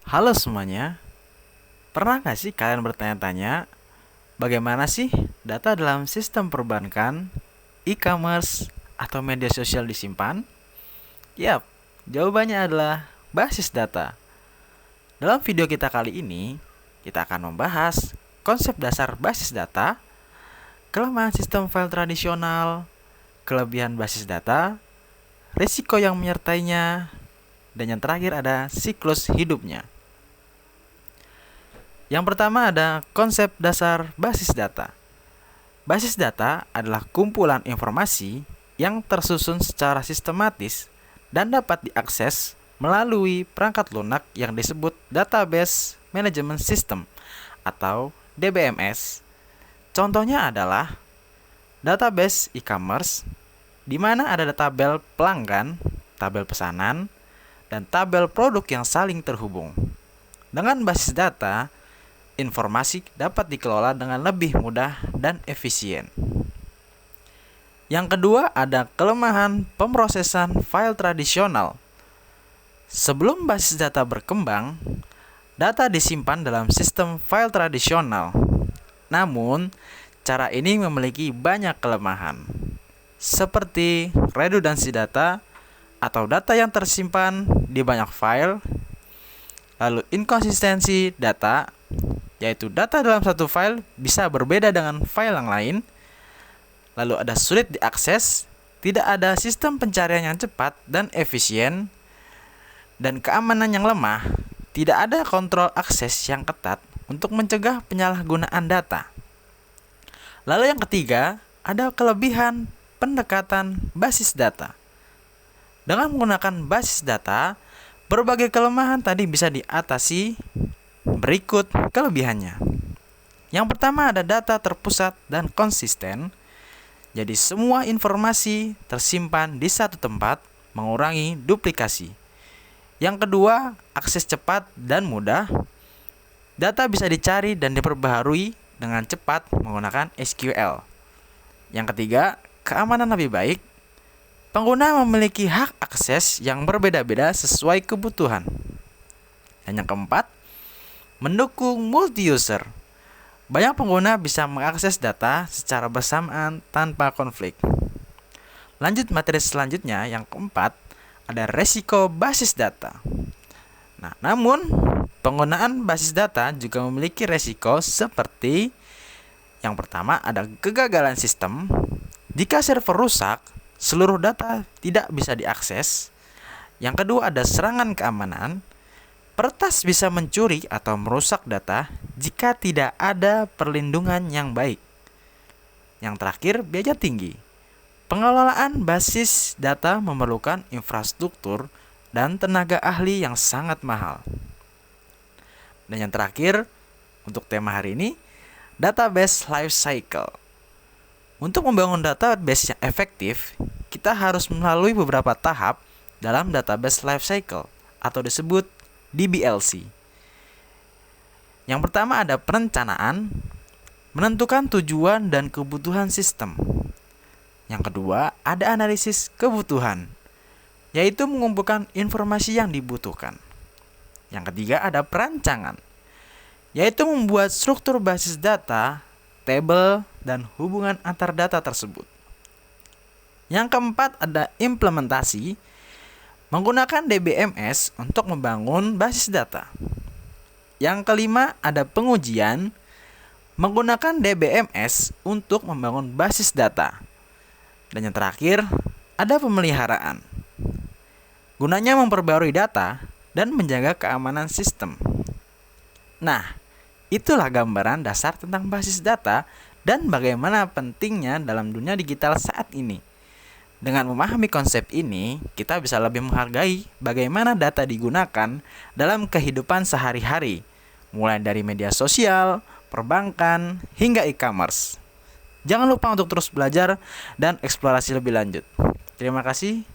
Halo semuanya, pernah nggak sih kalian bertanya-tanya bagaimana sih data dalam sistem perbankan, e-commerce, atau media sosial disimpan? Yap, jawabannya adalah basis data. Dalam video kita kali ini, kita akan membahas konsep dasar basis data, kelemahan sistem file tradisional, kelebihan basis data, risiko yang menyertainya, dan yang terakhir ada siklus hidupnya. Yang pertama ada konsep dasar basis data. Basis data adalah kumpulan informasi yang tersusun secara sistematis dan dapat diakses melalui perangkat lunak yang disebut Database Management System atau DBMS. Contohnya adalah database e-commerce, di mana ada tabel pelanggan, tabel pesanan, dan tabel produk yang saling terhubung. Dengan basis data, informasi dapat dikelola dengan lebih mudah dan efisien. Yang kedua ada kelemahan pemrosesan file tradisional. Sebelum basis data berkembang, data disimpan dalam sistem file tradisional. Namun, cara ini memiliki banyak kelemahan, seperti redundansi data atau data yang tersimpan di banyak file, lalu inkonsistensi data, yaitu data dalam satu file bisa berbeda dengan file yang lain, lalu ada sulit diakses, tidak ada sistem pencarian yang cepat dan efisien, dan keamanan yang lemah, tidak ada kontrol akses yang ketat untuk mencegah penyalahgunaan data. Lalu yang ketiga, ada kelebihan pendekatan basis data. Dengan menggunakan basis data, berbagai kelemahan tadi bisa diatasi. Berikut kelebihannya. Yang pertama ada data terpusat dan konsisten. Jadi semua informasi tersimpan di satu tempat, mengurangi duplikasi. Yang kedua, akses cepat dan mudah. Data bisa dicari dan diperbaharui dengan cepat menggunakan SQL. Yang ketiga, keamanan lebih baik. Pengguna memiliki hak akses yang berbeda-beda sesuai kebutuhan. Dan yang keempat, mendukung multi-user. Banyak pengguna bisa mengakses data secara bersamaan tanpa konflik. Lanjut materi selanjutnya, yang keempat, ada resiko basis data. Namun, penggunaan basis data juga memiliki resiko seperti yang pertama ada kegagalan sistem. Jika server rusak, seluruh data tidak bisa diakses. Yang kedua ada serangan keamanan. Peretas bisa mencuri atau merusak data jika tidak ada perlindungan yang baik. Yang terakhir, biaya tinggi. Pengelolaan basis data memerlukan infrastruktur dan tenaga ahli yang sangat mahal. Dan yang terakhir, untuk tema hari ini, database life cycle. Untuk membangun database yang efektif, kita harus melalui beberapa tahap dalam database life cycle atau disebut DBLC. Yang pertama ada perencanaan, menentukan tujuan dan kebutuhan sistem. Yang kedua ada analisis kebutuhan, yaitu mengumpulkan informasi yang dibutuhkan. Yang ketiga ada perancangan, yaitu membuat struktur basis data, tabel, dan hubungan antar data tersebut. Yang keempat ada implementasi, menggunakan DBMS untuk membangun basis data. Yang kelima ada pengujian, menggunakan DBMS untuk membangun basis data. Dan yang terakhir ada pemeliharaan, gunanya memperbarui data dan menjaga keamanan sistem. Nah, itulah gambaran dasar tentang basis data dan bagaimana pentingnya dalam dunia digital saat ini. Dengan memahami konsep ini, kita bisa lebih menghargai bagaimana data digunakan dalam kehidupan sehari-hari, mulai dari media sosial, perbankan, hingga e-commerce. Jangan lupa untuk terus belajar dan eksplorasi lebih lanjut. Terima kasih.